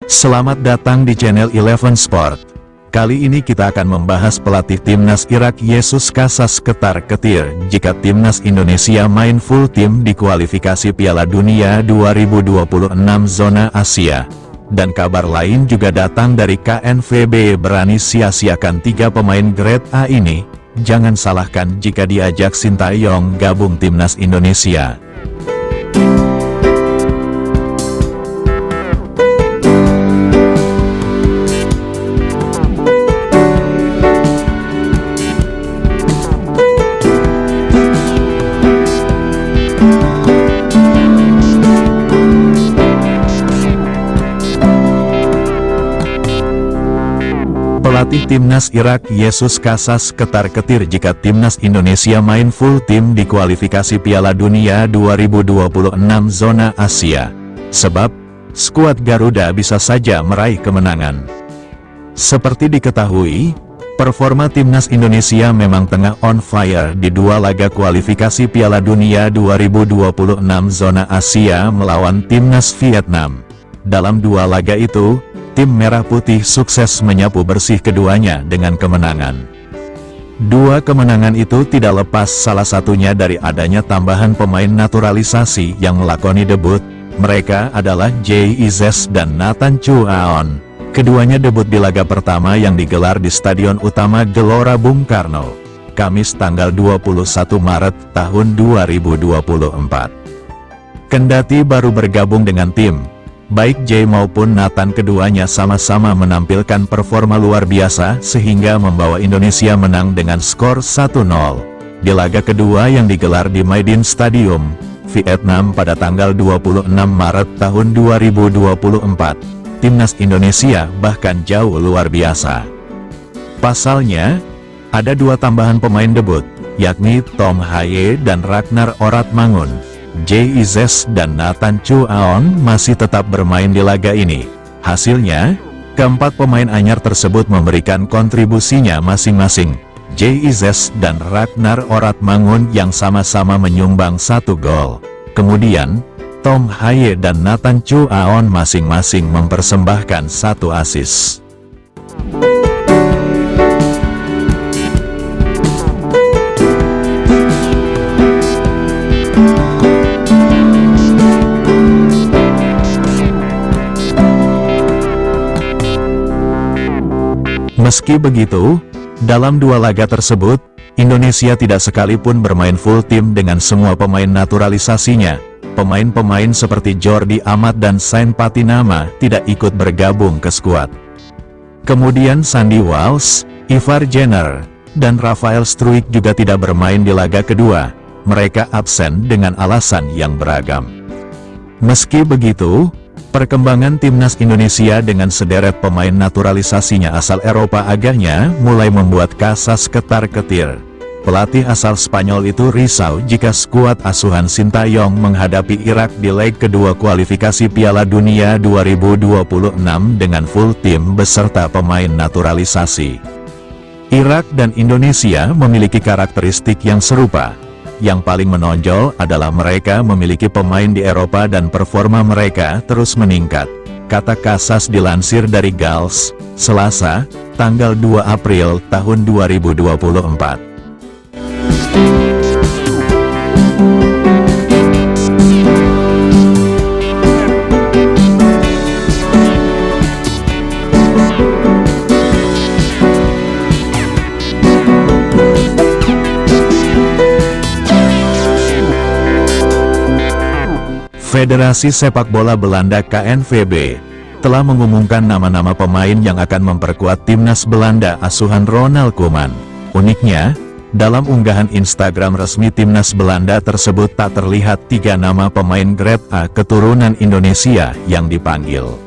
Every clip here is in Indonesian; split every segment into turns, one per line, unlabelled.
Selamat datang di channel Eleven Sport. Kali ini kita akan membahas pelatih timnas Irak Jesus Casas ketar-ketir jika timnas Indonesia main full tim di kualifikasi Piala Dunia 2026 zona Asia. Dan kabar lain juga datang dari KNVB berani sia-siakan 3 pemain grade A ini. Jangan salahkan jika diajak Sintayong gabung timnas Indonesia. Pelatih timnas Irak Jesus Casas ketar-ketir jika timnas Indonesia main full tim di kualifikasi Piala Dunia 2026 zona Asia. Sebab, skuad Garuda bisa saja meraih kemenangan. Seperti diketahui, performa timnas Indonesia memang tengah on fire di 2 laga kualifikasi Piala Dunia 2026 zona Asia melawan timnas Vietnam. Dalam 2 laga itu, tim Merah Putih sukses menyapu bersih keduanya dengan kemenangan. 2 kemenangan itu tidak lepas salah satunya dari adanya tambahan pemain naturalisasi yang melakoni debut. Mereka adalah Jay Izes dan Nathan Chu Aon. Keduanya debut di laga pertama yang digelar di Stadion Utama Gelora Bung Karno, Kamis tanggal 21 Maret tahun 2024. Kendati baru bergabung dengan tim, baik Jay maupun Nathan keduanya sama-sama menampilkan performa luar biasa sehingga membawa Indonesia menang dengan skor 1-0. Di laga kedua yang digelar di Maidin Stadium, Vietnam pada tanggal 26 Maret tahun 2024, timnas Indonesia bahkan jauh luar biasa. Pasalnya, ada 2 tambahan pemain debut, yakni Tom Haye dan Ragnar Oratmangun. Jay Izes dan Nathan Chu Aon masih tetap bermain di laga ini. Hasilnya, keempat pemain anyar tersebut memberikan kontribusinya masing-masing. Jay Izes dan Ragnar Oratmangun yang sama-sama menyumbang 1 gol. Kemudian, Tom Haye dan Nathan Chu Aon masing-masing mempersembahkan 1 assist. Meski begitu, dalam 2 laga tersebut, Indonesia tidak sekalipun bermain full tim dengan semua pemain naturalisasinya. Pemain-pemain seperti Jordi Amat dan Sain Patinama tidak ikut bergabung ke skuad. Kemudian Sandy Walsh, Ivar Jenner, dan Rafael Struijk juga tidak bermain di laga kedua. Mereka absen dengan alasan yang beragam. Meski begitu, perkembangan timnas Indonesia dengan sederet pemain naturalisasinya asal Eropa agaknya mulai membuat Casas ketar-ketir. Pelatih asal Spanyol itu risau jika skuad asuhan Sintayong menghadapi Irak di leg kedua kualifikasi Piala Dunia 2026 dengan full tim beserta pemain naturalisasi. Irak dan Indonesia memiliki karakteristik yang serupa. Yang paling menonjol adalah mereka memiliki pemain di Eropa dan performa mereka terus meningkat, kata Casas dilansir dari Gals, Selasa, tanggal 2 April tahun 2024. Federasi Sepak Bola Belanda KNVB telah mengumumkan nama-nama pemain yang akan memperkuat timnas Belanda asuhan Ronald Koeman. Uniknya, dalam unggahan Instagram resmi timnas Belanda tersebut tak terlihat 3 nama pemain grade A keturunan Indonesia yang dipanggil.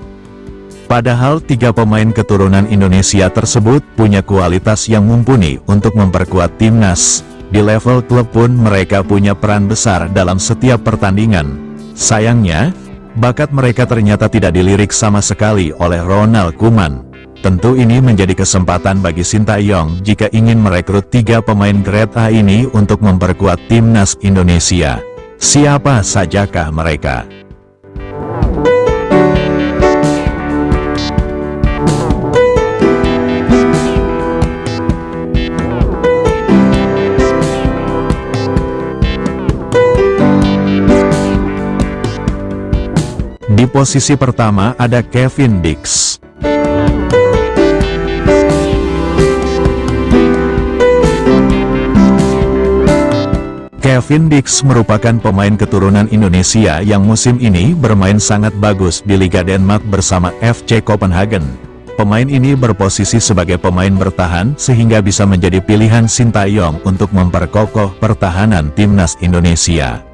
Padahal 3 pemain keturunan Indonesia tersebut punya kualitas yang mumpuni untuk memperkuat timnas. Di level klub pun mereka punya peran besar dalam setiap pertandingan. Sayangnya, bakat mereka ternyata tidak dilirik sama sekali oleh Ronald Koeman. Tentu ini menjadi kesempatan bagi Sintayong jika ingin merekrut 3 pemain grade A ini untuk memperkuat timnas Indonesia. Siapa sajakah mereka? posisi pertama ada Kevin Dix. Kevin Dix merupakan pemain keturunan Indonesia yang musim ini bermain sangat bagus di Liga Denmark bersama FC Copenhagen. Pemain ini berposisi sebagai pemain bertahan sehingga bisa menjadi pilihan Sintayong untuk memperkokoh pertahanan timnas Indonesia.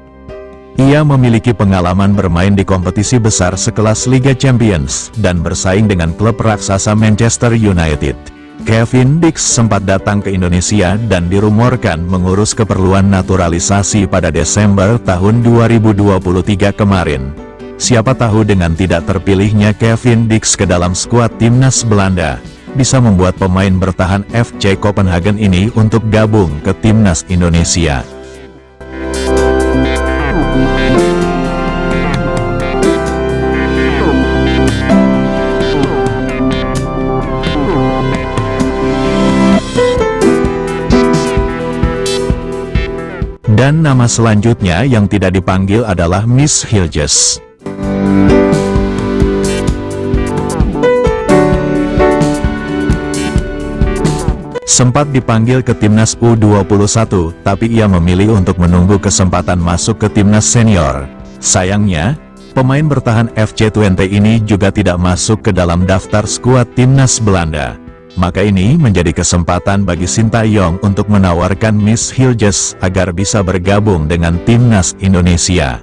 Ia memiliki pengalaman bermain di kompetisi besar sekelas Liga Champions dan bersaing dengan klub raksasa Manchester United. Kevin Dix sempat datang ke Indonesia dan dirumorkan mengurus keperluan naturalisasi pada Desember tahun 2023 kemarin. Siapa tahu dengan tidak terpilihnya Kevin Dix ke dalam skuad timnas Belanda, bisa membuat pemain bertahan FC Copenhagen ini untuk gabung ke timnas Indonesia. Dan nama selanjutnya yang tidak dipanggil adalah Miss Hilges. Sempat dipanggil ke timnas U21, tapi ia memilih untuk menunggu kesempatan masuk ke timnas senior. Sayangnya, pemain bertahan FC Twente ini juga tidak masuk ke dalam daftar skuad timnas Belanda. Maka ini menjadi kesempatan bagi Sintayong untuk menawarkan Miss Hilges agar bisa bergabung dengan timnas Indonesia.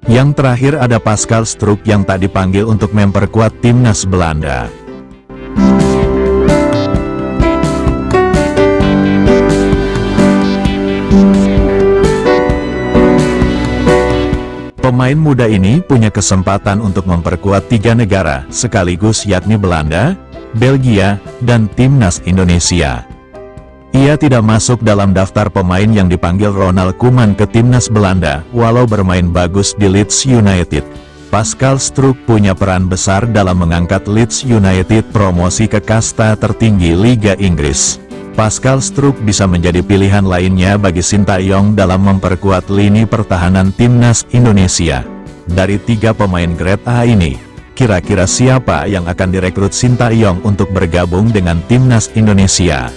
Yang terakhir ada Pascal Struijk yang tak dipanggil untuk memperkuat timnas Belanda. Pemain muda ini punya kesempatan untuk memperkuat 3 negara sekaligus, yakni Belanda, Belgia, dan timnas Indonesia. Ia tidak masuk dalam daftar pemain yang dipanggil Ronald Koeman ke timnas Belanda, walau bermain bagus di Leeds United. Pascal Struijk punya peran besar dalam mengangkat Leeds United promosi ke kasta tertinggi Liga Inggris. Pascal Struijk bisa menjadi pilihan lainnya bagi Sintayong dalam memperkuat lini pertahanan timnas Indonesia. Dari 3 pemain grade A ini, kira-kira siapa yang akan direkrut Sintayong untuk bergabung dengan timnas Indonesia?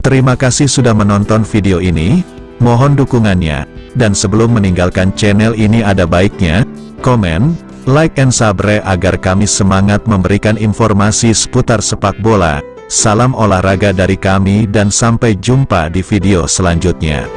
Terima kasih sudah menonton video ini, mohon dukungannya, dan sebelum meninggalkan channel ini ada baiknya, komen, like and subscribe agar kami semangat memberikan informasi seputar sepak bola. Salam olahraga dari kami dan sampai jumpa di video selanjutnya.